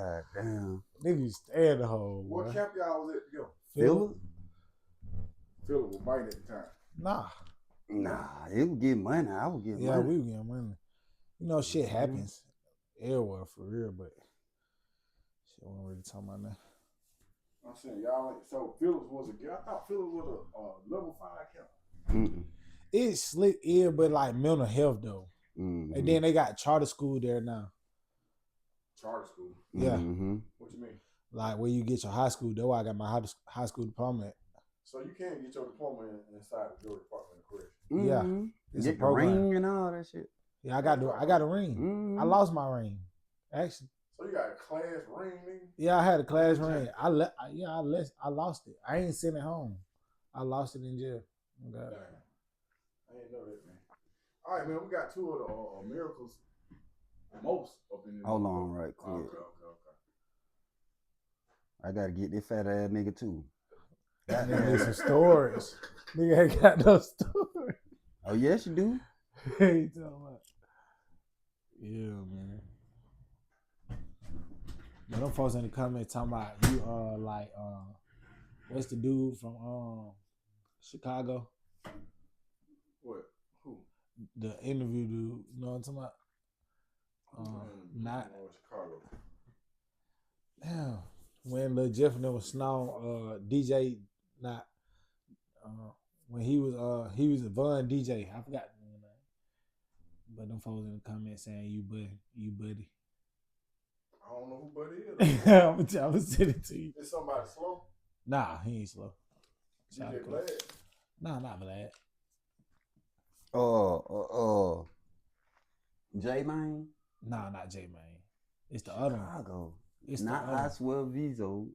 God damn. Niggas stay in the hole. What Boy. camp y'all was at together? Phillips? Philip was biting at the time. Nah, it would get money. I would get money. Yeah, we were getting money. You know, shit happens everywhere for real, but shit, we don't really talking about that. I'm saying y'all. So Phillips was I thought Phillips was a level 5 camp. It's slick ear, but like mental health though. Mm-hmm. And then they got charter school there now. Charter school. Yeah. Mm-hmm. What you mean? Like where you get your high school. That's why I got my high school diploma at. So you can get your diploma inside the Georgia Department of Correction. Yeah. It's Get a program. ring and all that shit. Yeah, I got a ring. Mm-hmm. I lost my ring, actually. So you got a class ring, nigga? Yeah, I had a class ring. I lost it. I ain't sent it home. I lost it in jail. Damn. I didn't know that, man. All right, man. We got 2 of the miracles. Most up in the Hold on, right quick. Okay. I gotta get this fat ass nigga too. That nigga need some storage. Nigga ain't got no storage. Oh yes, you do. Hey, talking about? Yeah, man. But them folks in the comments talking about you what's the dude from Chicago? What? Who? The interview dude, you know what I'm talking about? Not Chicago. damn. When Lil Jeff and them was snow DJ not when he was a Von DJ. I forgot the name. But them folks in the comments saying you buddy. I don't know who Buddy is. I'm gonna send it to you. Is somebody slow? Nah, he ain't slow. DJ Glad? Nah, not Vlad. J-Man? Nah, not J Man. It's the other one. Chicago. It's not the other I swear Vizo.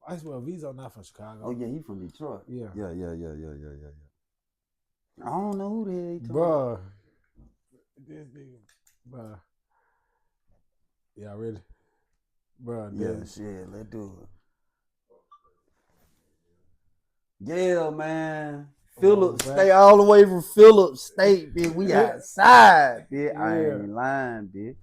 I swear Vizo not from Chicago. Oh yeah, he from Detroit. Yeah. Yeah. I don't know who the hell he talking. Bruh. This nigga. Bruh. Yeah, really? Bruh, yeah, shit, let's do it. Yeah, man. Phillips, stay all the way from Phillips State, bitch. We outside, bitch. Yeah. I ain't lying, bitch.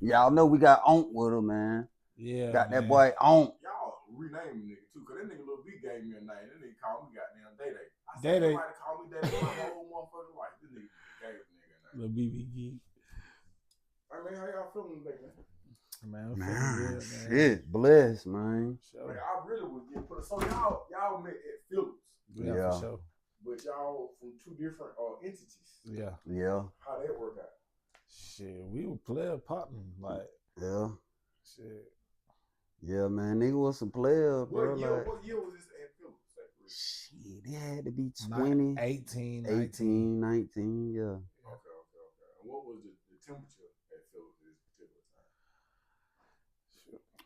Y'all know we got Onk with him, man. Yeah. Got that boy Onk. Y'all rename the nigga too, cause that nigga Lil B gave me a name. That nigga called me goddamn Day Day. I said somebody call me Day Day my whole motherfucking life. This nigga gave the nigga a name. Lil BBG. Hey man, how y'all feeling today, man? Man, I'm feeling good, man. Shit, bless, man. Sure. Like, I really was getting put. So y'all met at Phillips. Yeah, for sure. But y'all from 2 different entities. Yeah. How that work out? Shit, we were player partnering, like. Yeah. Shit. Yeah, man, nigga was a player, bro. What year was this at Phillips? Shit, it had to be 20, 18, 19, yeah. Okay. And what was the temperature at Phillips this particular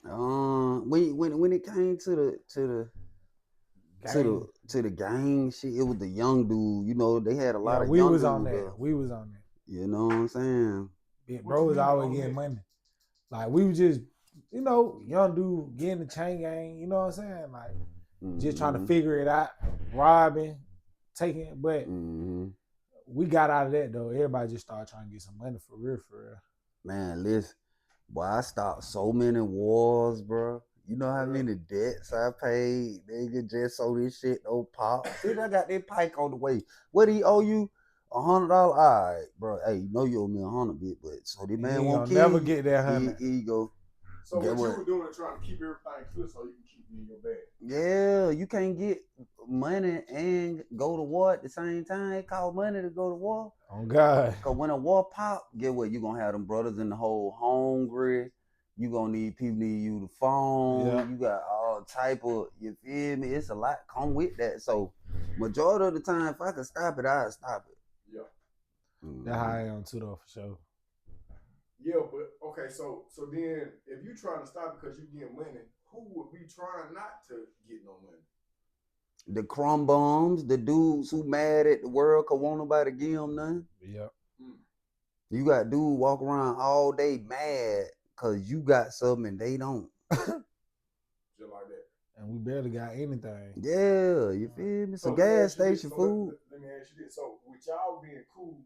time? When it came to the gang shit, it was the young dude. You know, they had a lot of young dudes. We was on that. You know what I'm saying? Yeah, bro was always getting money. Like we was just, you know, young dude getting the chain gang. You know what I'm saying? Like just trying to figure it out, robbing, taking it. But we got out of that though. Everybody just started trying to get some money for real. Man, listen, boy, I stopped so many wars, bro. You know how many debts I paid, nigga, just so this shit don't pop. See, I got that pike on the way. What do he owe you? $100. All right, bro. Hey, you know you owe me 100 bit, but so this man won't kill never you. Get that 100. Here you go. So what you were doing is trying to keep everything clear so you can keep it in your bag. Yeah, you can't get money and go to war at the same time. It cost money to go to war. Oh God. Cause when a war pop, get what? You gonna have them brothers in the hole hungry. You gonna need people need you the phone. Yeah. You got all type of, you feel me? It's a lot come with that. So majority of the time, if I could stop it, I'd stop it. Yeah. That's how I am too though, for sure. Yeah, but okay, so then if you trying to stop because you get money, who would be trying not to get no money? The crumb bums, the dudes who mad at the world cause won't nobody give them nothing. Yep. You got dudes walk around all day mad cause you got something and they don't. Just like that. And we barely got anything. Yeah, you feel me? So gas station food. Let me ask you this. So with y'all being cool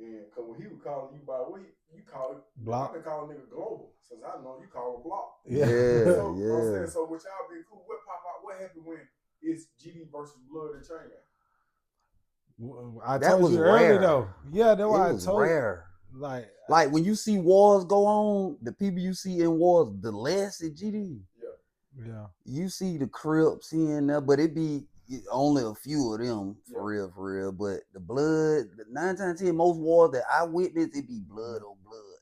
And cause when he was calling you by what you call it, Block. I've been calling nigga Global since I know you call him Block. Yeah, so, yeah. I'm saying, so with y'all being cool, what pop out? What happened when it's GD versus Blood and Chain? I told you earlier though. Yeah, that's why I told rare. You. Like when you see wars go on, the people you see in wars, the less at GD. Yeah. You see the Crips here and there, but it be only a few of them for real. But the blood, the 9 times 10, most wars that I witnessed, it be blood on blood.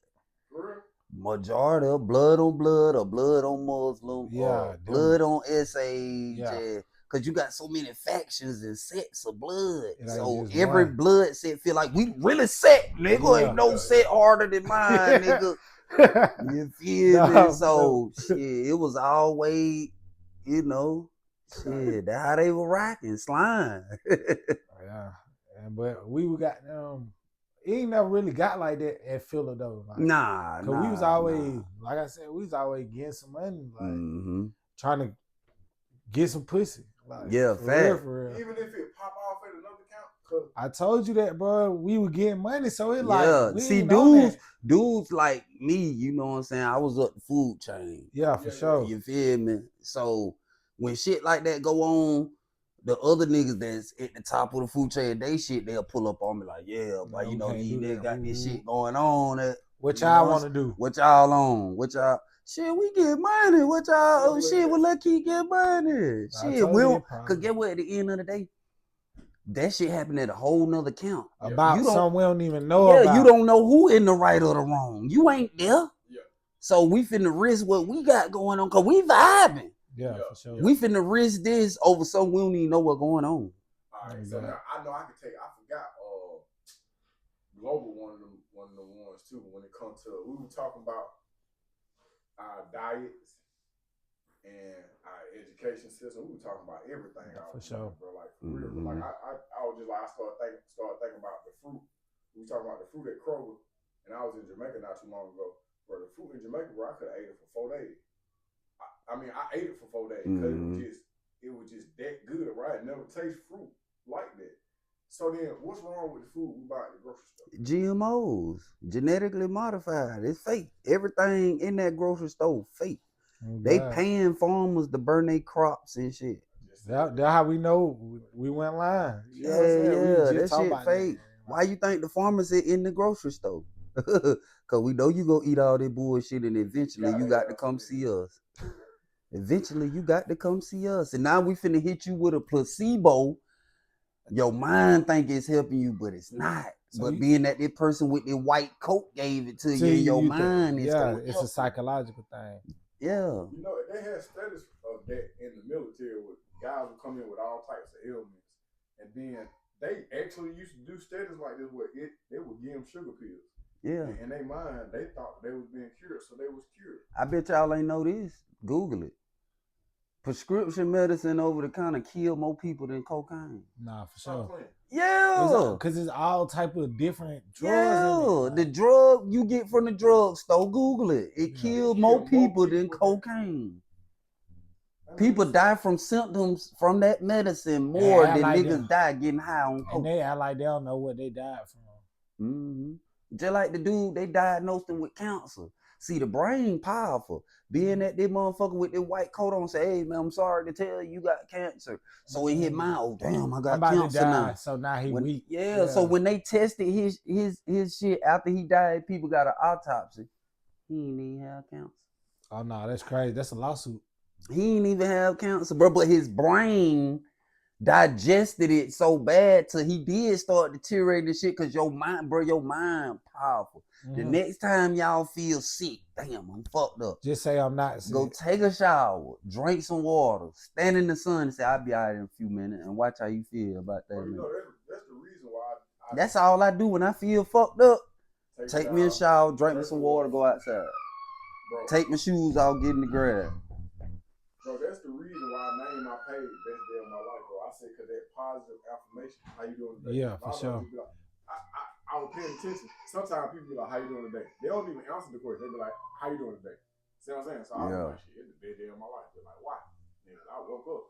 For real? Majority of blood on blood or blood on Muslim or blood on SAs. Yeah. Cause you got so many factions and sets of blood. So every blood set feel like we really set, nigga. Ain't no set harder than mine, nigga. You feel me? So shit, it was always, you know, shit, that's how they were rocking, slime. Yeah. But we got it ain't never really got like that at Philly though. Like, nah. Cause we was always, like I said, we was always getting some money, like trying to get some pussy. Like, for real. Even if it pop off at another count. I told you that, bro. We were getting money, so it like we see dudes like me, you know what I'm saying? I was up the food chain. Yeah, for sure. You feel me? So when shit like that go on, the other niggas that's at the top of the food chain, they'll pull up on me like, yeah, but you know, these niggas got this shit going on. What y'all want to do? What y'all on? What y'all? Shit, we get money. What y'all? Shit, we let keep get money. Shit, we don't. Cause get what? At the end of the day, that shit happened at a whole nother count. About something we don't even know about. You don't know who in the right or the wrong. You ain't there. Yeah. So we finna risk what we got going on, cause we vibing. Yeah, for sure. We finna risk this over something we don't even know what's going on. All right, so now I know I can take. I forgot. Global one of the ones too. When it comes to, we were talking about our diets and our education system. We were talking about everything. For sure, bro. Like for real. Like I was just like, I started thinking about the fruit. We were talking about the fruit at Kroger, and I was in Jamaica not too long ago. Bro, the fruit in Jamaica, bro, I could have ate it for 4 days. I mean, I ate it for 4 days because it was just that good, right? Never taste fruit like that. So then, what's wrong with the food we buy at the grocery store? GMOs, genetically modified. It's fake. Everything in that grocery store fake. They paying farmers to burn their crops and shit. That's how we know we went lying. Yeah, that shit fake. Why you think the farmers are in the grocery store? Cause we know you gonna eat all that bullshit, and eventually you got to come see us. Eventually you got to come see us, and now we finna hit you with a placebo. Your mind think it's helping you, but it's not. So but being that person with the white coat gave it to you in your mind, it's a psychological thing. Yeah. You know, they had studies of that in the military with guys who come in with all types of ailments, and then they actually used to do studies like this where they would give them sugar pills. Yeah. In their mind, they thought they was being cured, so they was cured. I bet y'all ain't know this. Google it. Prescription medicine over the counter kill more people than cocaine. Nah, for sure. Yeah. Because it's all type of different drugs. Yeah. The drug you get from the drugstore, Google it. It killed more people than cocaine. People die from symptoms from that medicine more than niggas die getting high on coke. And they act like they don't know what they died from. Mm-hmm. Just like the dude, they diagnosed him with cancer. See, the brain powerful. Being that this motherfucker with the white coat on say, hey man, I'm sorry to tell you got cancer. So he hit mine. Oh damn, I got cancer now. So now he weak. Yeah, so when they tested his shit after he died, people got an autopsy. He ain't even have cancer. Oh no, that's crazy. That's a lawsuit. He ain't even have cancer, bro. But his brain digested it so bad till he did start deteriorating the shit. Cause your mind powerful. The next time y'all feel sick, damn, I'm fucked up. Just say I'm not sick. Go take a shower, drink some water, stand in the sun and say, I'll be out in a few minutes, and watch how you feel about that. You know, that's the reason why that's all I do when I feel fucked up. Take me a shower, drink me some water, go outside. Bro, take my shoes off, get in the grass. Bro, that's the reason why I named my page Best Day of My Life, bro. I said, because that positive affirmation, how you doing today? Yeah, for sure. I was paying attention. Sometimes people be like, how you doing today? They don't even answer the question. They be like, how you doing today? See what I'm saying? So I was like, shit, it's the best day of my life. They're like, why? Yeah, I woke up.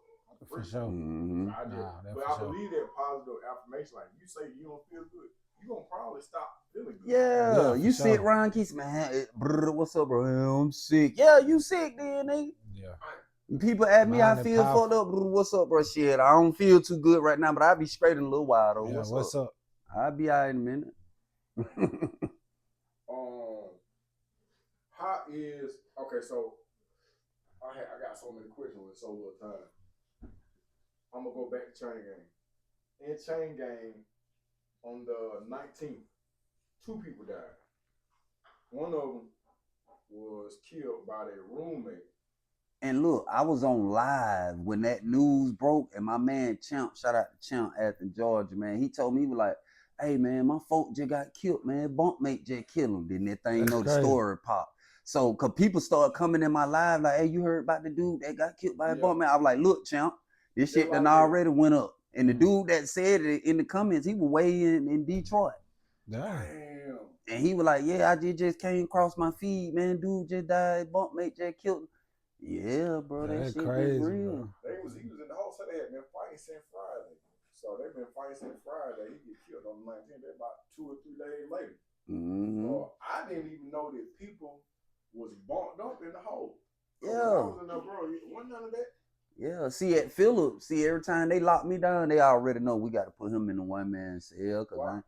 For sure. So I believe that positive affirmation, like you say you don't feel good. you gonna probably stop feeling good. Yeah, you sure. sick, Ryan Keith, man. What's up, bro? I'm sick. Yeah, you sick, then, nigga. Yeah. People ask me, I Mind feel fucked up. What's up, bro? Shit, I don't feel too good right now, but I'll be straight in a little while, though. Yeah, what's up? I'll be all right in a minute. How is okay? So I got so many questions with so little time. I'm gonna go back to Chain Gang. In Chain Gang, on the 19th, 2 people died. One of them was killed by their roommate. And look, I was on live when that news broke, and my man Champ, shout out to Champ Athens, Georgia, man. He told me, he was like, hey, man, my folk just got killed, man. Bunkmate just killed him. Then that thing, the story popped. So, because people started coming in my live, like, hey, you heard about the dude that got killed by a bunkmate? I was like, look, Champ, this shit done already went up. And the dude that said it in the comments, he was way in Detroit. Damn. And he was like, yeah, I just came across my feed, man. Dude just died, bunkmate just killed him. Yeah, bro, that shit crazy, real. He was in the house, so they had been fighting since Friday. So they've been fighting since Friday. He get killed on the 19th. They're about 2 or 3 days later. I didn't even know that people was bumped up in the hole. So when I was in there, bro, wasn't none of that. Yeah, see at Phillips, every time they lock me down, they already know we got to put him in the 1-man cell cause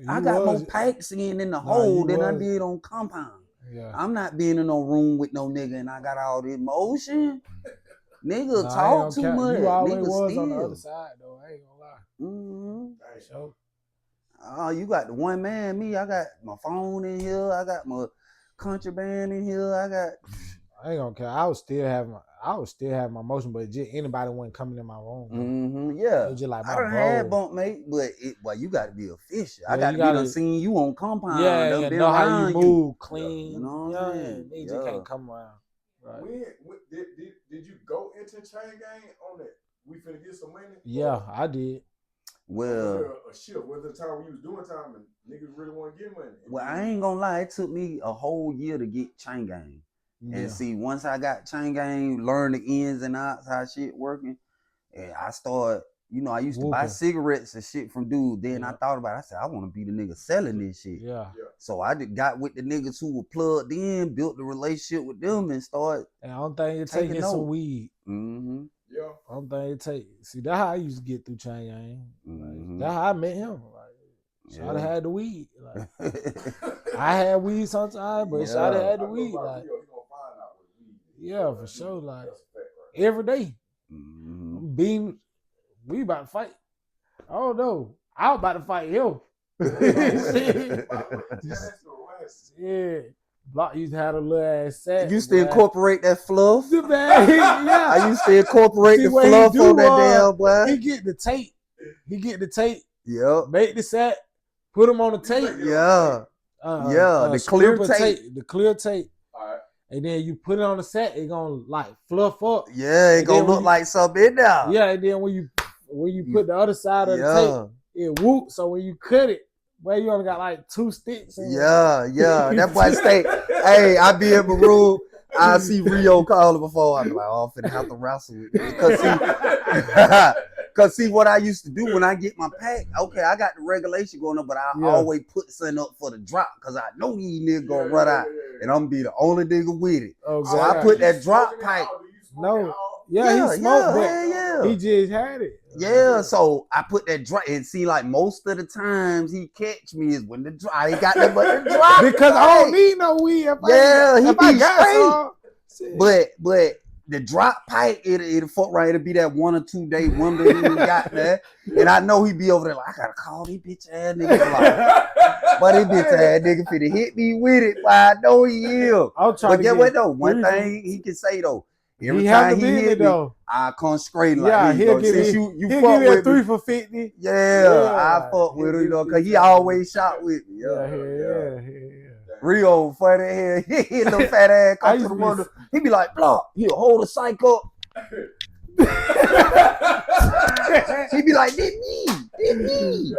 I got more packs in the hole than I did on compound. Yeah. I'm not being in no room with no nigga and I got all the emotion. Nigga talk too much. You always nigga was still on the other side though. I ain't gonna lie. So, oh, you got the 1-man. Me, I got my phone in here. I got my contraband in here. I ain't gonna care. I would still have my emotion, but just anybody wasn't coming in my room. Yeah, it was just like my I done had bunkmate, but you got to be official. I got to be done seeing you on compound. Yeah, know how you move clean. You know what I'm saying? They just can't come around. Right. When did you go into Chain Gang on that? We finna get some money. Yeah, I did. Well, a shift. Was the time when you was doing time and niggas really want to get money? Well, I ain't gonna lie. It took me a whole year to get Chain Gang. And see, once I got Chain Gang, learn the ins and outs, how shit working, and I started, I used to buy cigarettes and shit from dudes. Then I thought about it. I said, I want to be the nigga selling this shit. Yeah. So I just got with the niggas who were plugged in, built the relationship with them, and started. And I don't think it take some weed. Yeah. I don't think it take. See, that's how I used to get through Chain Gang. That's how I met him. Shawty had the weed. I had weed sometimes, but Shawty had the weed. Yeah, for sure. Every day. We about to fight. I don't know. I was about to fight him. Yeah. Block used to have a little ass sack. You used to incorporate that fluff? Yeah. I used to incorporate the fluff on that damn boy. He get the tape. Yep. Make the sack. Put him on the tape. Yeah. The clear tape. The clear tape. All right. And then you put it on the set, it gonna like fluff up. Yeah, it gonna look like something in there. Yeah, and then when you put the other side of the tape, it whoops. So when you cut it, well, you only got like 2 sticks. Yeah. That boy stay. Hey, I be in my room. I see Rio calling before. I'm like, oh, I'm finna have to wrestle with it. Cause see what I used to do when I get my pack. Okay, I got the regulation going up, but I always put something up for the drop because I know these niggas gonna run out, and I'm gonna be the only nigga with it. Okay. So I put that drop pipe. No. Yeah, he smoked, but he just had it. Yeah, so I put that drop, and see, like most of the times he catch me is when the drop. I ain't got that but the drop because I don't need no weed. He be straight. But the drop pipe, it'll fuck right. It'll be that 1 or 2 day wonder he got there, and I know he be over there like, I gotta call these bitch ass niggas. Like, but this bitch ass nigga finna hit me with it. But I know he is. But get what though? One thing he can say though. Every time he hit me, I come straight like he'll give me a 3 for 50. I fuck with him, cause he always shot with me. Yeah. Rio funny here. He hit little fat ass come to the window. He be like, block, he'll hold the psych up. He be like, did me.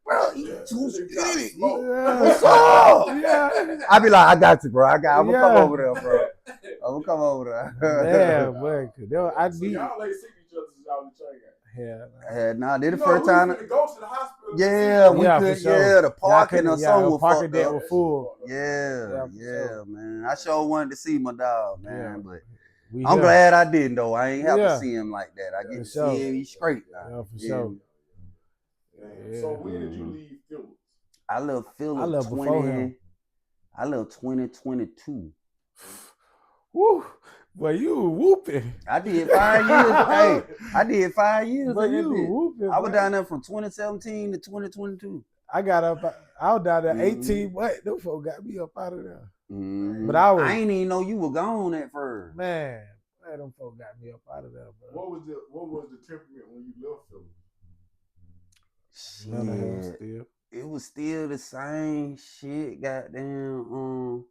Bro, he too skinny. What's up? I be like, I got you, bro. I'm gonna come over there, bro. I'm gonna come over there. Yeah, boy. Y'all ain't seen each other since y'all in the Chain Gang. Nah, this the first time. We go to the hospital. Yeah, we could. For sure. Yeah, the parking or something was parking fucked deck up. was full. Yeah, sure. man. I sure wanted to see my dog, man, but I'm glad I didn't though. I ain't have to see him like that. I get to see him. He's straight now. Yeah, for sure. Yeah. So when did you leave Phillips? I left Phillips 2022. Woo. Well, you whooping. I did 5 years. Hey, I did 5 years. But you whooping. I was down there from 2017 to 2022. I was down there 18. What? Them folks got me up out of there. But I ain't even know you were gone at first. Man, them folks got me up out of there, bro. What was the temperament when you left Phillips? Shit. It was still the same shit, goddamn.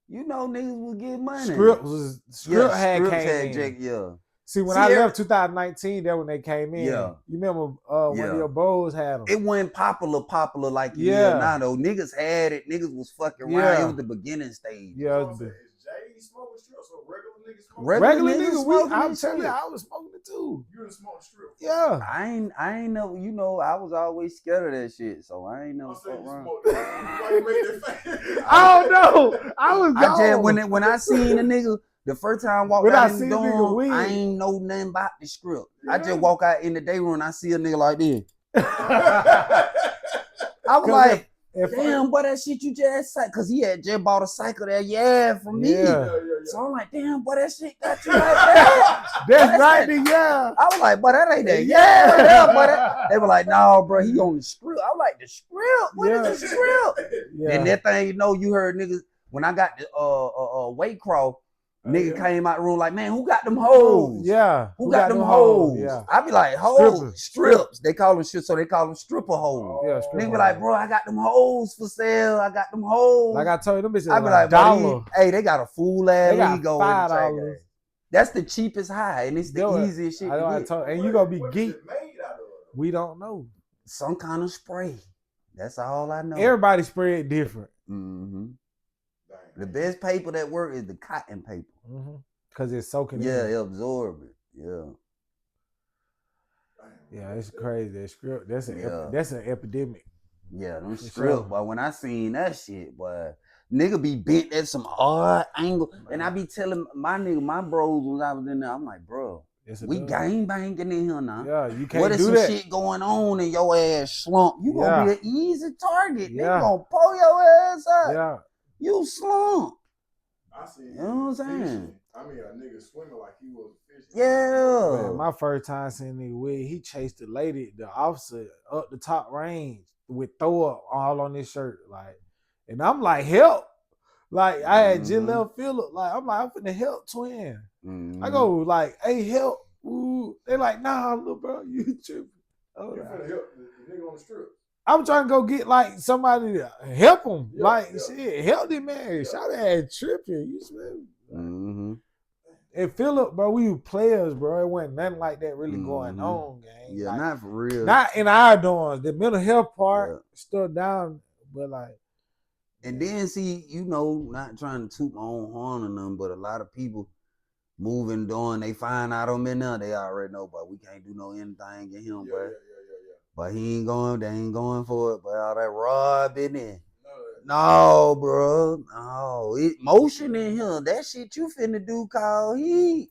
You know, niggas would get money. Script had came in. Yeah. See, when I left 2019, that when they came in. Yeah. You remember one of your bros had them. It wasn't popular like you now though. Niggas had it. Niggas was fucking around. It was the beginning stage. Yeah. Is Jay smoking strips or regular niggas smoking? Regular niggas, I'm telling you, I was smoking it too. You done smoked strips? Yeah. I ain't know. You know, I was always scared of that shit, so I ain't never fuck around. Why you made that face? I don't know. I was gone. When I seen a nigga. The first time I walked out in the dorm, I ain't know nothing about the script. Yeah. I just walk out in the day room and I see a nigga like this. I was like, damn, boy, that shit you just said, because he had just bought a cycle that from me. Yeah. So I'm like, damn, boy, that shit got you like that. That's right, yeah. I was like, boy, that ain't that. Yeah, boy. They were like, no, bro, he on the script. I was like, the script? What is the script? And that thing, you heard niggas, when I got the weight crawl, nigga came out the room like, man, who got them hoes? Yeah. Who got them hoes? Yeah. I be like, hoes, strips. They call them shit, so they call them stripper hoes. Yeah, nigga be like, bro, I got them hoes for sale. I got them hoes. Like I told you, them bitches I be like, $1. Hey, they got a fool ass ego in the track. That's the cheapest high, and it's the easiest shit to get. And you gonna be geek. We don't know. Some kind of spray. That's all I know. Everybody spray it different. Mm-hmm. The best paper that works is the cotton paper. Because it's soaking in. Yeah, it absorb it. Yeah. Yeah, it's crazy. That script, that's an epidemic. Yeah, them script, but when I seen that shit, boy, nigga be bent at some odd angle. And I be telling my bros when I was in there, I'm like, bro, we gang banging in here now. Yeah, you can't what is do some that. Shit going on in your ass slump? You gonna be an easy target. They gonna pull your ass out. Yeah. You slump. I see. You know what I'm saying? I mean, a nigga swimming like he was fishing. Yeah. Man, my first time seeing nigga Wig, he chased the lady, the officer, up the top range with throw up all on his shirt. Like, and I'm like, help. Like, I had just left Philip. Like, I'm finna help twin. I go, like, hey, help. Ooh. They like, nah, little bro, you tripping. You finna help the nigga on the strip. I'm trying to go get like somebody to help him. Shit, help him, man. Shout out tripping. You smell. And Philip, bro, we were players, bro. It wasn't nothing like that really going on, gang. Yeah, like, not for real. Not in our dorms. The mental health part still down, but like. And then see, not trying to toot my own horn or nothing, but a lot of people moving doing, they find out I'm in there, they already know, but we can't do no anything in him, bro. But they ain't going for it, but all that robbing and no, bro. No. Motion in here. That shit you finna do call heat.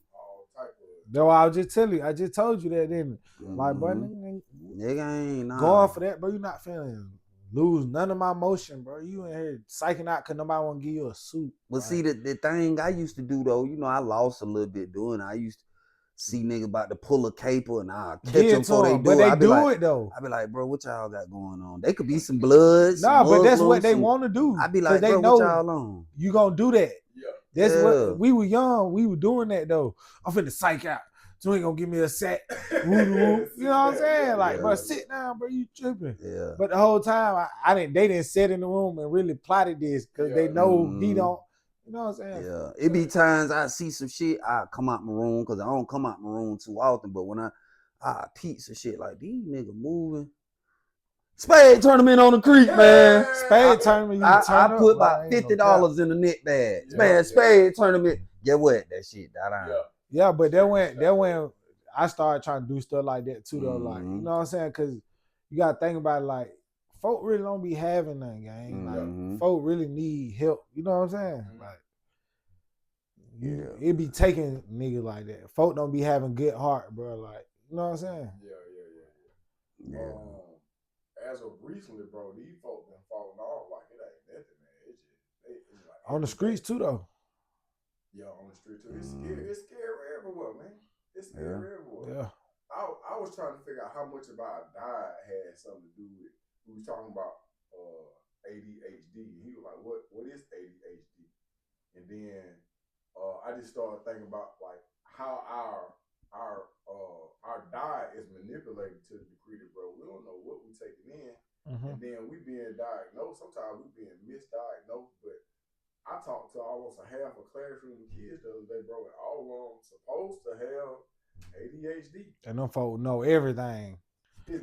No, I was just telling you, I just told you that, didn't I? Like, bro, nigga ain't going for that, bro. You not feeling lose none of my motion, bro. You in here psyching out because nobody want to give you a suit. Well, see, the thing I used to do, though, I lost a little bit doing it. I used to see niggas about to pull a caper and I'll catch them before they do it. But they do it, though. I be like, bro, what y'all got going on? They could be some bloods. Nah, but that's what they want to do. I be like, bro, what y'all on? You gonna do that. Yeah. That's what we were young. We were doing that, though. I'm finna psych out. So you ain't gonna give me a sack. You know what I'm saying? Like, bro, sit down, bro. You tripping. Yeah. But the whole time, they didn't sit in the room and really plotted this because they know he don't. You know what I'm saying? Yeah. It be times I see some shit, I come out my room because I don't come out my room too often. But when I peep some shit like these niggas moving. Spade tournament on the creek, man. Spade tournament. I put about $50 in the net bag. Man, spade tournament. Get what? That shit. Yeah, but that went. I started trying to do stuff like that too, though. Like, you know what I'm saying? Because you gotta think about it, like, folk really don't be having nothing, gang. Like, folk really need help. You know what I'm saying? Like, it be taking niggas like that. Folk don't be having good heart, bro. Like, you know what I'm saying? Yeah. As of recently, bro, these folk been falling off like it ain't nothing, man. It's like on the streets too, though. Yeah, on the street too. It's scary everywhere, man. It's scary everywhere. Yeah. I was trying to figure out how much about a diet had something to do with. We was talking about ADHD. He was like, "What is ADHD?" And then I just started thinking about like how our diet is manipulated to the degree that, bro, we don't know what we taking in, and then we being diagnosed. Sometimes we being misdiagnosed, but I talked to almost a half a classroom of kids the other day, bro, and all of them supposed to have ADHD. And them folk know everything.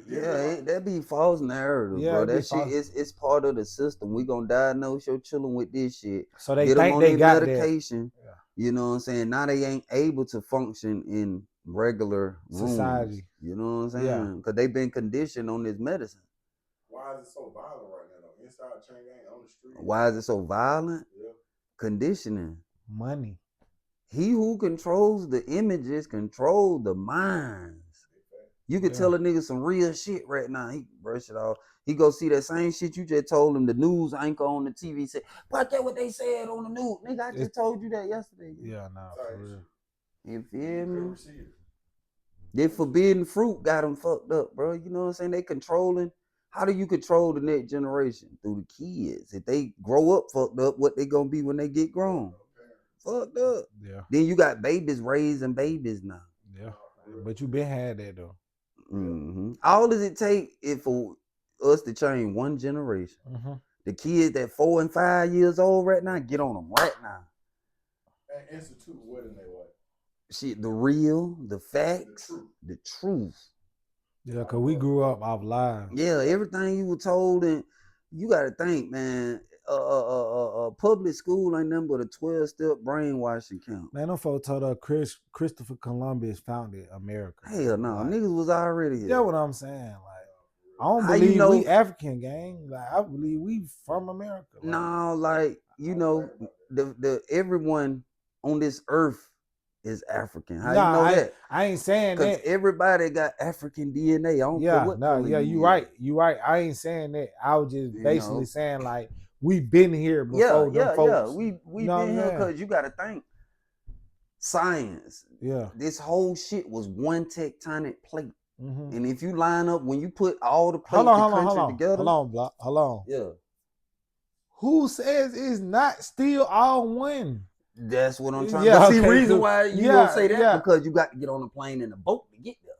Yeah, that be false narrative, bro. That shit it's part of the system. We gonna diagnose your children with this shit. So they think they got medication. Yeah. You know what I'm saying? Now they ain't able to function in regular society. Rooms, you know what I'm saying? Because they've been conditioned on this medicine. Why is it so violent right now, though? Inside chain gang on the street. Why is it so violent? Yeah. Conditioning. Money. He who controls the images controls the minds. You could tell a nigga some real shit right now. He brush it off. He go see that same shit you just told him. The news anchor on the TV said, "But that's what they said on the news." Nigga, I just told you that yesterday. Yeah, nah, for real. You feel me? The forbidden fruit got them fucked up, bro. You know what I'm saying? They controlling. How do you control the next generation? Through the kids. If they grow up fucked up, what they gonna be when they get grown? Fucked up. Yeah. Then you got babies raising babies now. Yeah. But you been had that though. All does it take if for us to change one generation? The kids that 4 and 5 years old right now, get on them right now. And institute what in their way? Shit, the real, the facts, the truth. Yeah, cause we grew up off lies. Yeah, everything you were told, and you gotta think, man. Public school ain't nothing but a 12-step brainwashing camp. Man, them folks told us Christopher Columbus founded America. Hell no, niggas was already here. Yeah, what I'm saying. Like, I don't believe we African, gang. Like, I believe we from America. Like, no, like, you know, the everyone on this earth is African. How you know that? I ain't saying that. Because everybody got African DNA. I don't care what color you right. You right. I ain't saying that. I was just basically saying, like, we've been here before them folks. We been here because you got to think. Science. Yeah. This whole shit was one tectonic plate. And if you line up, when you put all the plates together. Hold on, Block. Hold on. Yeah. Who says it's not still all one? That's what I'm trying to see. Reason why you don't say that because you got to get on a plane and a boat to get there.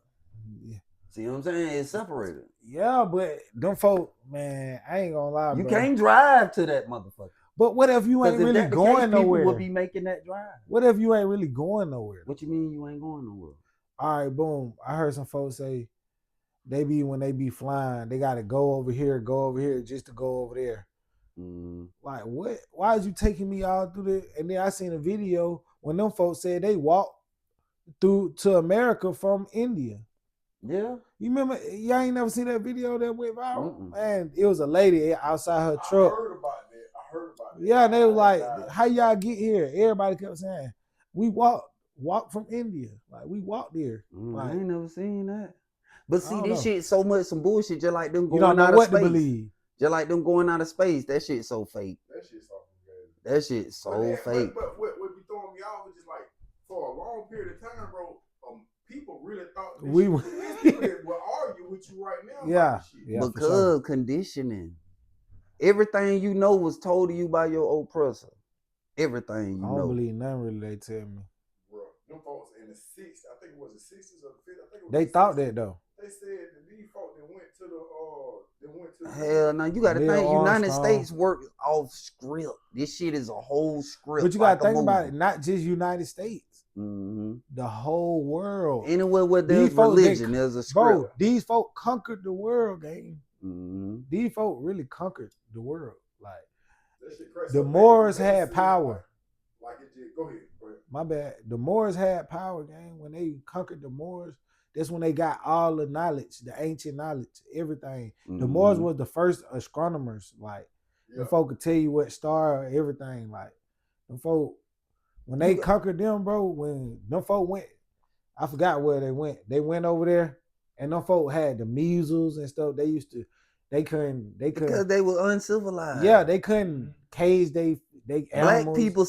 Yeah. See what I'm saying? It's separated. Yeah, but them folk, man, I ain't gonna lie. You can't drive to that motherfucker. But what if you ain't really going nowhere? People will be making that drive. What if you ain't really going nowhere? What you mean you ain't going nowhere? All right, boom. I heard some folks say when they be flying, they gotta go over here just to go over there. Like, what? Why is you taking me all through the? And then I seen a video when them folks said they walked through to America from India. Yeah, you remember? Y'all ain't never seen that video that went viral? Man, it was a lady outside her truck. I heard about that. Yeah, and they was like, "How y'all get here?" Everybody kept saying, "We walked from India. Like, we walked there." Like, I ain't never seen that. But see, this shit so much some bullshit. Just like them going out of space. You don't know what to believe. Just like them going out of space. That shit so fake. That shit so fake. But what be throwing me off is just like, for a long period of time, bro, people really thought this shit will argue with you right now. Yeah, because conditioning. Everything you know was told to you by your oppressor. Everything you know. I don't believe nothing really they tell me. Bro, them folks in the 60s, I think it was the 60s or the 50s. I think it was they thought that though. They said that these folks that went to the hell, now you got to think United States work off script. This shit is a whole script. But you got to think about it, not just United States. The whole world. Anywhere where there's religion, there's a script. Bro, these folk conquered the world, gang. These folk really conquered the world. Like, the Moors had power. like it just go ahead. My bad. The Moors had power, gang. When they conquered the Moors, that's when they got all the knowledge, the ancient knowledge, everything. The Moors was the first astronomers. Like, the folk could tell you what star, everything. Like, the folk, when they conquered them, bro, when them folk went, I forgot where they went. They went over there, and them folk had the measles and stuff. They couldn't because they were uncivilized. Yeah, they couldn't cage they animals. Black people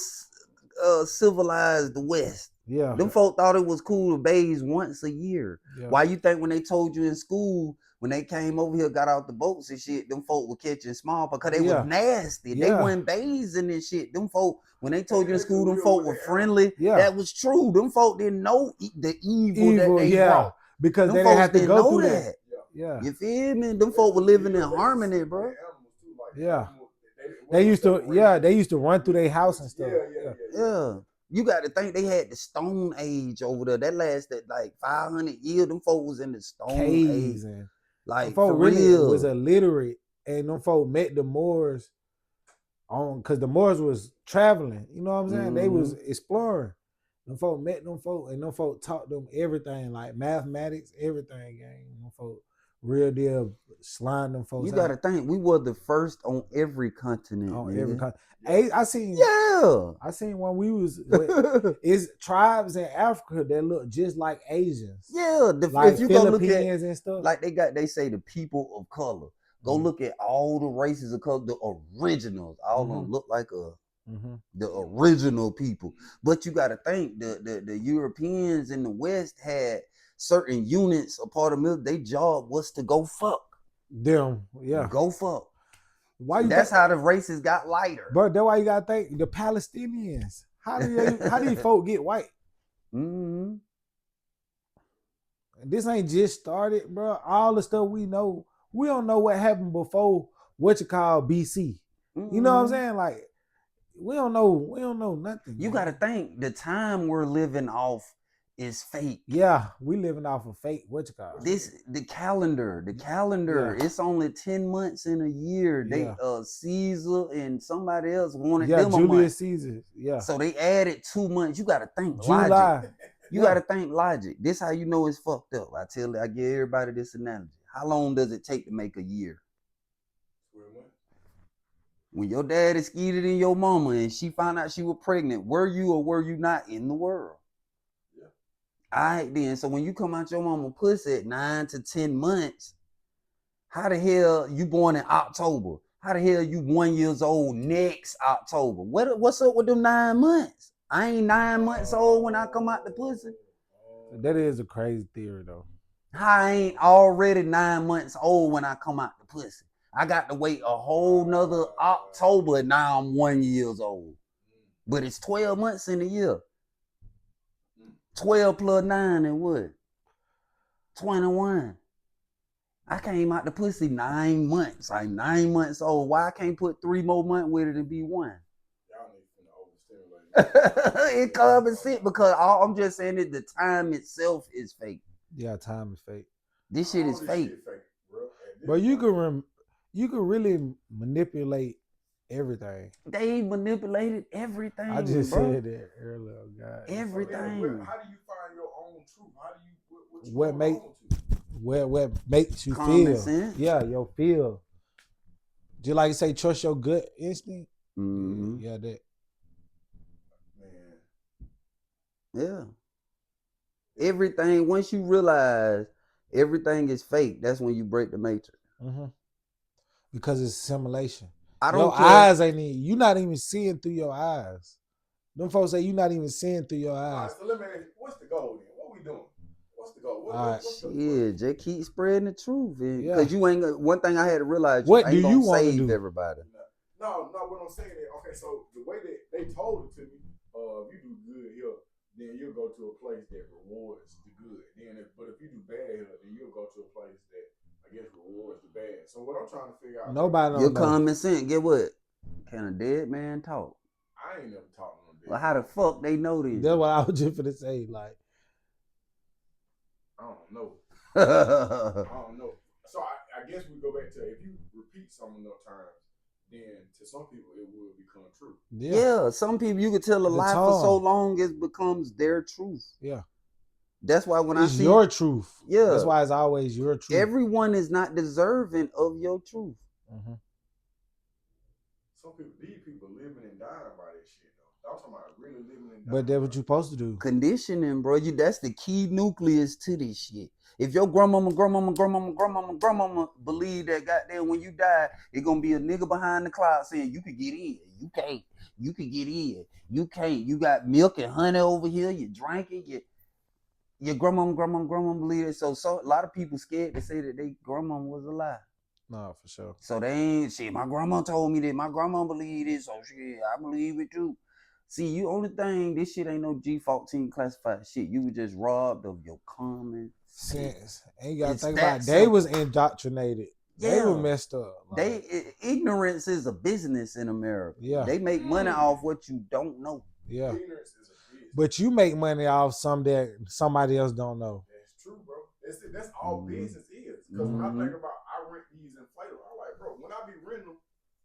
civilized the West. Yeah. Them folk thought it was cool to bathe once a year. Yeah. Why you think when they told you in school, when they came over here, got out the boats and shit, them folk were catching smallpox because they was nasty. They wasn't bathing and shit. Them folk, when they told you in school, them folk were friendly. That was true. Them folk didn't know the evil that they brought. Because them they didn't have to go through that. Yeah. You feel me? Them folk were living in harmony, bro. Yeah. They used to run through their house and stuff. Yeah. You got to think they had the Stone Age over there. That lasted like 500 years. Them folk was in the Stone Age. And like, folk for really real. was illiterate. And them folk met the Moors because the Moors was traveling. You know what I'm saying? They was exploring. Them folk met them folk, and them folk taught them everything, like mathematics, everything, gang. Them folk real deal slime them folks. You gotta think we were the first on every continent. On every continent. I seen when we was it's tribes in Africa that look just like Asians. Yeah, like if you go look at and stuff. Like they say the people of color. Go look at all the races of color, the originals. All of them look like the original people. But you gotta think the Europeans in the West had certain units, a part of military, their job was to go fuck. Them, yeah. Go fuck. Why that's how the races got lighter. But that's why you gotta think the Palestinians. How do these folk get white? This ain't just started, bro. All the stuff we know, we don't know what happened before what you call BC. You know what I'm saying? Like, we don't know nothing. You gotta think the time we're living off is fake. Yeah, we living off of fake. What you call the calendar? It's only 10 months in a year. They Caesar and somebody else wanted them Julius Caesar. Yeah. So they added 2 months. You gotta think July. Logic. You gotta think logic. This how you know it's fucked up. I give everybody this analogy. How long does it take to make a year? When your daddy skeeted in your mama and she found out she was pregnant, were you or were you not in the world? All right, then. So when you come out your mama pussy at 9 to 10 months, how the hell you born in October? How the hell you 1 year old next October? What's up with them 9 months? I ain't 9 months old when I come out the pussy. That is a crazy theory, though. I ain't already 9 months old when I come out the pussy. I got to wait a whole nother October and now I'm 1 year old. But it's 12 months in a year. 12 plus 9 and what? 21. I came out the pussy 9 months. I'm 9 months old. Why I can't put 3 more months with it and be 1? It common sense because I'm just saying that the time itself is fake. Yeah, time is fake. This shit is fake. But you can really manipulate everything. They manipulated everything. I just said that earlier, God. Everything. How do you find your own truth? How do you what makes you common feel? Sense? Yeah, your feel. Just like you say, trust your gut instinct. Yeah, that. Yeah. Everything. Once you realize everything is fake, that's when you break the matrix. Because it's simulation. Your eyes ain't even, you're not even seeing through your eyes. Them folks say you're not even seeing through your eyes. All right, so let me ask you, what's the goal then? What we doing? What's the goal? Just keep spreading the truth. Because you ain't, one thing I had to realize, what you ain't do you want save to do? Everybody. No, what I'm saying is, okay, so the way that they told it to me, if you do good here, then you'll go to a place that rewards the good. But if you do bad here, then you'll go to a place that I guess rewards the bad. So what I'm trying to figure out. Nobody your common sense. Get what? Can a dead man talk? I ain't never talked to no dead. Well, how the fuck they know this? That's what I was just gonna say. Like, I don't know. I don't know. So I guess we go back to if you repeat something enough times, then to some people it will become true. Yeah, some people you could tell a lie for so long it becomes their truth. Yeah. That's why when it's I see your truth. Yeah. That's why it's always your truth. Everyone is not deserving of your truth. Mm-hmm. Some people, these people living and dying by this shit though. I'm talking about really living and dying. But that's what you're supposed to do. Conditioning, bro. That's the key nucleus to this shit. If your grandmama believe that goddamn when you die, it's gonna be a nigga behind the cloud saying you could get in, you can't, you could get in, you can't, you got milk and honey over here, you drinking, your grandmama believe it. So a lot of people scared to say that they grandmama was alive. No, for sure. So they ain't shit. My grandma told me that. My grandma believed it, so shit, I believe it too. See, only thing, this shit ain't no G14 classified shit. You were just robbed of your common sense. And you gotta think about it. They was indoctrinated. Yeah. They were messed up. Ignorance is a business in America. Yeah. They make money off what you don't know. Yeah. Ignorance is a business. But you make money off some that somebody else don't know. That's true, bro. That's all business is. Because when I think about, I rent these inflatables, I'm like, bro, when I be renting them,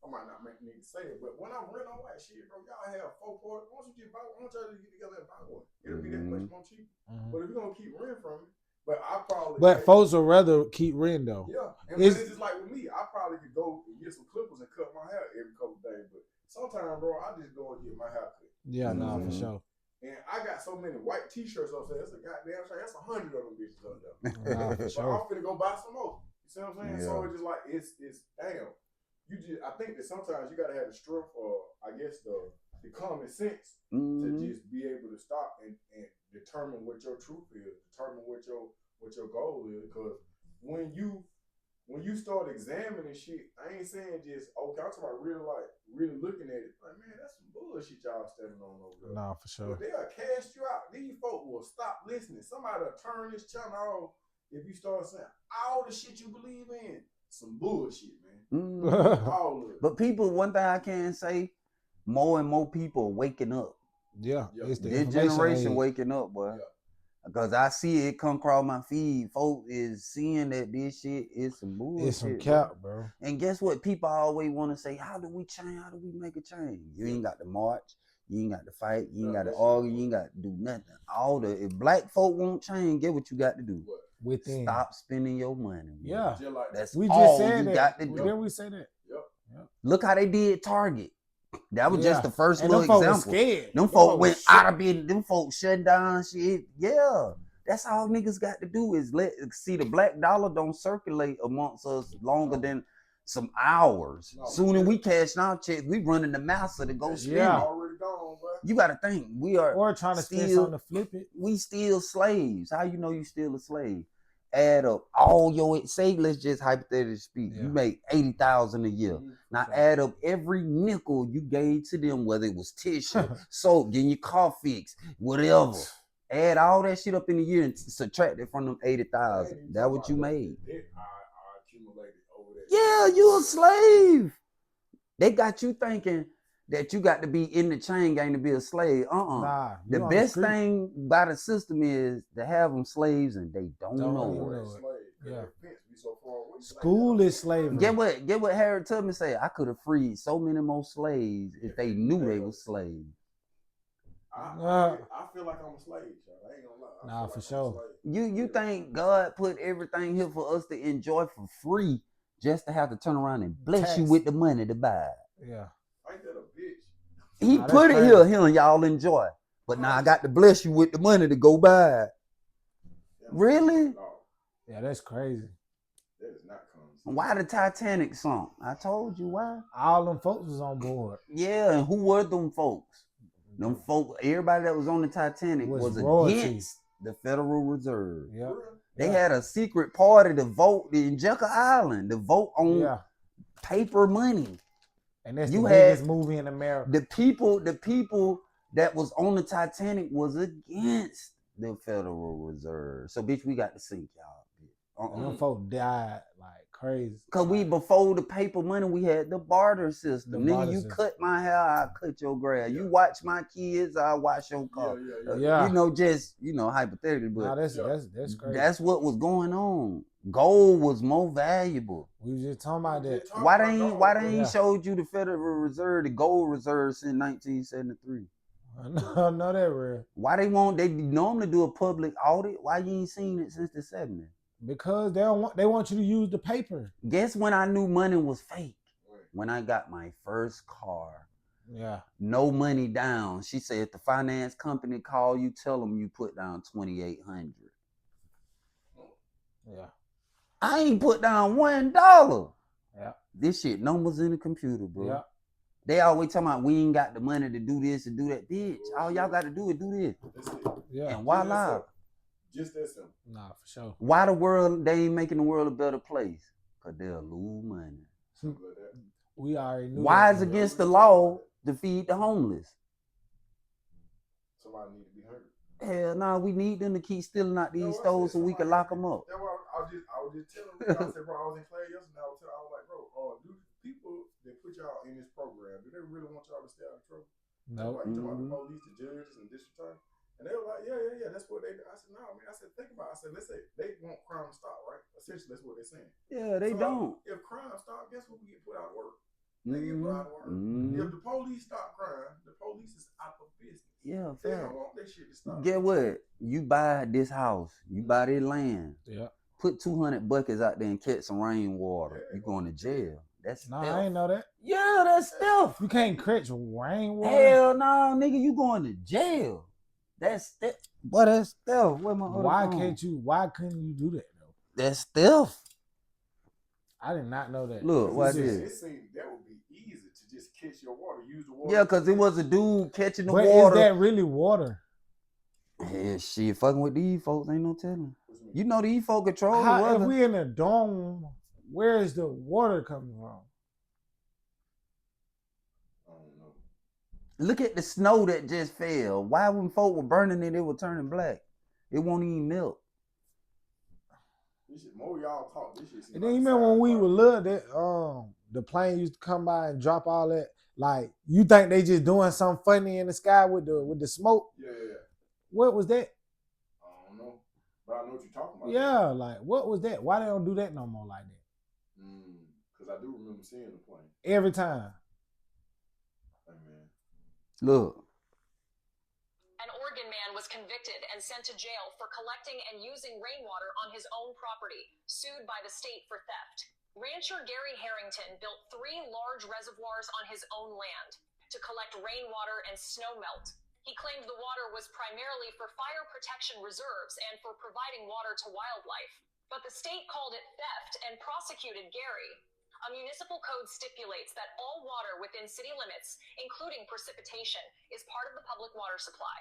I might not need to say it, but when I rent, I'm like, shit, bro, y'all have 4 parts. Why don't you just buy one? Why don't y'all just get together and buy one? It'll be that much more cheap. But if you're going to keep renting from me, but I probably... But folks would rather keep renting, though. Yeah. And it's just like with me. I probably could go and get some clippers and cut my hair every couple days. But sometimes, bro, I just go and get my hair cut. Yeah, for sure. And I got so many white t-shirts up there. That's a goddamn shame. That's 100 of them bitches up there. For sure. But I'm finna go buy some more. You see what I'm saying? Yeah. So it's just like, it's damn. I think that sometimes you gotta have the strength or I guess the common sense to just be able to stop and determine what your truth is, determine what your goal is. Because when you start examining shit, I ain't saying just okay. I'm talking about really looking at it. Like, man, that's some bullshit y'all standing on over there. Nah, for sure. But they'll cast you out. These folk will stop listening. Somebody will turn this channel off if you start saying all the shit you believe in. Some bullshit, man. All of it. But people, one thing I can say, more and more people are waking up. Yeah. It's the this generation waking up, boy. Yeah. Because I see it come across my feed. Folks is seeing that this shit is some bullshit. It's some cap, bro. And guess what? People always want to say, how do we change? How do we make a change? You ain't got to march. You ain't got to fight. You ain't got to argue. You ain't got to do nothing. If black folk won't change, get what you got to do. Within. Stop spending your money. Yeah. That's we all just said you that. got to do. Didn't we say that? Yep. Look how they did Target. That was just the first and little example. Scared. Them folk went out of business. Them folk shut down shit. Yeah. That's all niggas got to do is see the black dollar don't circulate amongst us longer than some hours. Soon as we cash our checks, we running the massa to go spend it. Already gone, bro. You got to think we are or trying to spend something to flip it. We still slaves. How you know you still a slave? Add up all your let's just hypothetically speak. You make $80,000 a year. Now add up every nickel you gave to them, whether it was tissue, soap, getting your car fixed, whatever. Add all that shit up in a year and subtract it from them 80,000. That what you made. I accumulated over there. Yeah, you a slave. They got you thinking that you got to be in the chain gang to be a slave. Nah, the best thing by the system is to have them slaves and they don't know it. Yeah. School is slavery. Get what Harriet Tubman said. I could have freed so many more slaves if they knew they were slaves. I feel like I'm a slave, I ain't gonna lie. Nah, for sure. You think God put everything here for us to enjoy for free just to have to turn around and bless you with the money to buy it? Yeah. Ain't that a bitch? He put it here and y'all enjoy. But now I got to bless you with the money to go buy it. Really? Yeah, that's crazy. That is not common. Why the Titanic sunk? I told you why. All them folks was on board. Yeah, and who were them folks? Them folk, everybody that was on the Titanic was against the Federal Reserve. Yeah. They had a secret party to vote in Jekyll Island to vote on paper money. And that's the biggest movie in America. The people that was on the Titanic was against the Federal Reserve. So bitch, we got to sink y'all. And them folk died like crazy. Cause before the paper money, we had the barter system. Nigga, you cut my hair, I cut your grass. You watch my kids, I watch your car. Yeah. Just hypothetically, but that's crazy. That's what was going on. Gold was more valuable. We was just talking about that. Why they ain't showed you the Federal Reserve, the gold reserves in 1973? I know that real. Why they normally do a public audit? Why you ain't seen it since the 70s? Because they want you to use the paper. Guess when I knew money was fake? When I got my first car. Yeah. No money down. She said if the finance company call you, tell them you put down $2,800. Yeah. I ain't put down $1. Yeah. This shit numbers in the computer, bro. Yeah. They always talking about we ain't got the money to do this and do that. Bitch, all y'all got to do is do this. That's it. Yeah. And voila. Just that simple. Nah, for sure. Why they ain't making the world a better place? Because they'll lose money. We already knew. Why is against the law to feed the homeless? Somebody need to be hurt. Hell no, we need them to keep stealing out these stores so we can lock them up. That's why I was just telling you. I said, bro, I was in class yesterday. I was like, bro, do people that put y'all in this program, do they really want y'all to stay out of trouble? No. Like, you talking about the police, the judges, and district attorney? And they were like, yeah, that's what they do. I said, no, man. I said, think about it. I said, let's say they want crime to stop, right? Essentially, that's what they're saying. Yeah, they don't. If crime stop, guess what? We get put out of work. They get put out of work. If the police stop crime, the police is out of business. Yeah, they fair. don't want that shit to stop. Get what? You buy this house, you buy this land. Yeah. Put 200 buckets out there and catch some rainwater. You going to jail. That's nah, stealth. I ain't know that. Yeah, that's stealth. You can't catch rainwater. Hell no, nigga, you going to jail. That's stealth. Boy, that's stealth. Where my Why couldn't you do that though? That's stealth. I did not know that. Look, what it is? seemed that would be easy to just catch your water, use the water. Yeah, because it was a dude catching the but water. Is that really water? Yeah, shit, fucking with these folks ain't no telling. You know these folks control the If weather. we in a dome, where is the water coming from? I don't know. Look at the snow that just fell. Why when folk were burning it was turning black? It won't even melt. This shit, more y'all talk. This shit. And then you remember when we were little, that the plane used to come by and drop all that. Like, you think they just doing something funny in the sky with the smoke? Yeah. What was that? I don't know, but I know what you're talking about. Yeah, like what was that? Why they don't do that no more like that? Because I do remember seeing the plane every time. Hey, man. Look. An Oregon man was convicted and sent to jail for collecting and using rainwater on his own property, sued by the state for theft. Rancher Gary Harrington built 3 large reservoirs on his own land to collect rainwater and snow melt. He claimed the water was primarily for fire protection reserves and for providing water to wildlife. But the state called it theft and prosecuted Gary. A municipal code stipulates that all water within city limits, including precipitation, is part of the public water supply.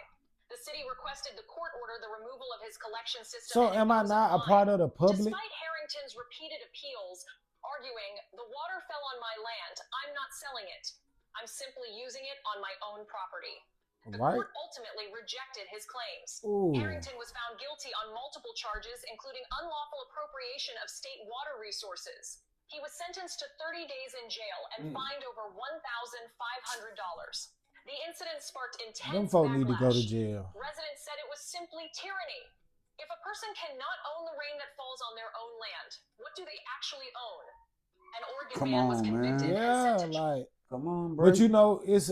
The city requested the court order the removal of his collection system. So am I not a part of the public? Despite Harrington's repeated appeals, arguing, the water fell on my land, I'm not selling it. I'm simply using it on my own property. The court ultimately rejected his claims. Ooh. Harrington was found guilty on multiple charges, including unlawful appropriation of state water resources. He was sentenced to 30 days in jail and fined over $1,500. The incident sparked intense Them folk backlash. need to go to jail. Residents said it was simply tyranny. If a person cannot own the rain that falls on their own land, what do they actually own? An Oregon man was convicted and sent to jail. Come on, bro. But you know, it's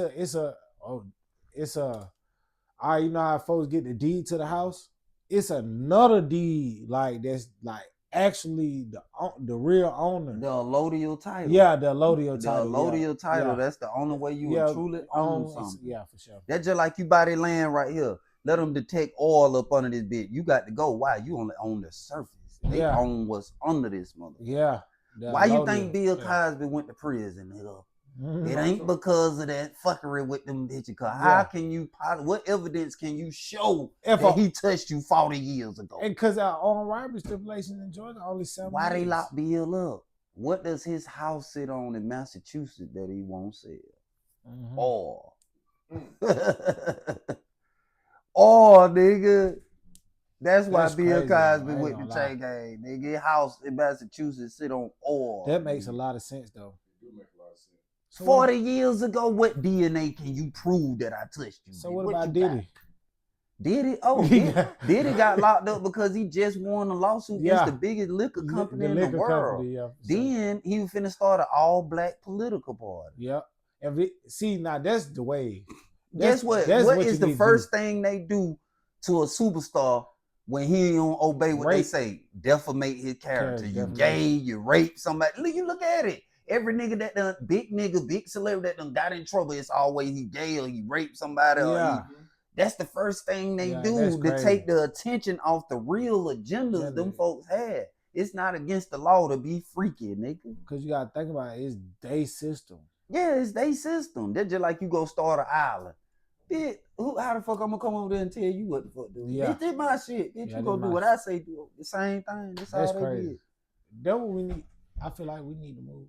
all right, you know how folks get the deed to the house? It's another deed like that's like actually the real owner. The allodial title. Yeah, the allodial title. The allodial title. Yeah. That's the only way you will truly own something. Yeah, for sure. That's just like you buy the land right here. Let them detect oil up under this bit. You got to go. Why? You only own the surface. They own what's under this mother. Yeah. Why you think Bill Cosby went to prison, nigga? It ain't because of that fuckery with them bitches. Cause how can you, what evidence can you show that he touched you 40 years ago? And because our armed robbery stipulations in Georgia only 7 Why years. they lock Bill up? What does his house sit on in Massachusetts that he won't sell? Oil. Oil, nigga. That's why Bill Cosby went to chain gang. Nigga, his house in Massachusetts sit on oil. That makes a lot of sense, though. It do make a lot of sense. So 40 years ago, what DNA can you prove that I touched you? So what about Diddy? Did it? Oh, did it got locked up because he just won a lawsuit against the biggest liquor company in the world. Company, Then he was finna start an all-black political party. Yep. And see, now that's the way. Guess what? What is the first thing they do to a superstar when he don't obey what they say? Defamate his character. You gay, you rape somebody. You look at it. Every nigga that done, big celebrity that done got in trouble, it's always he gay or he raped somebody. Or that's the first thing they do to take the attention off the real agendas them folks had. It's not against the law to be freaky, nigga. Because you got to think about it. It's their system. Yeah, it's their system. They're just like you go start an island. Bitch, how the fuck I'm gonna come over there and tell you what the fuck to do? Yeah. Bitch, this my shit. Bitch, you gonna do what I say do. The same thing. That's all they crazy. did. That's what we need. I feel like we need to move.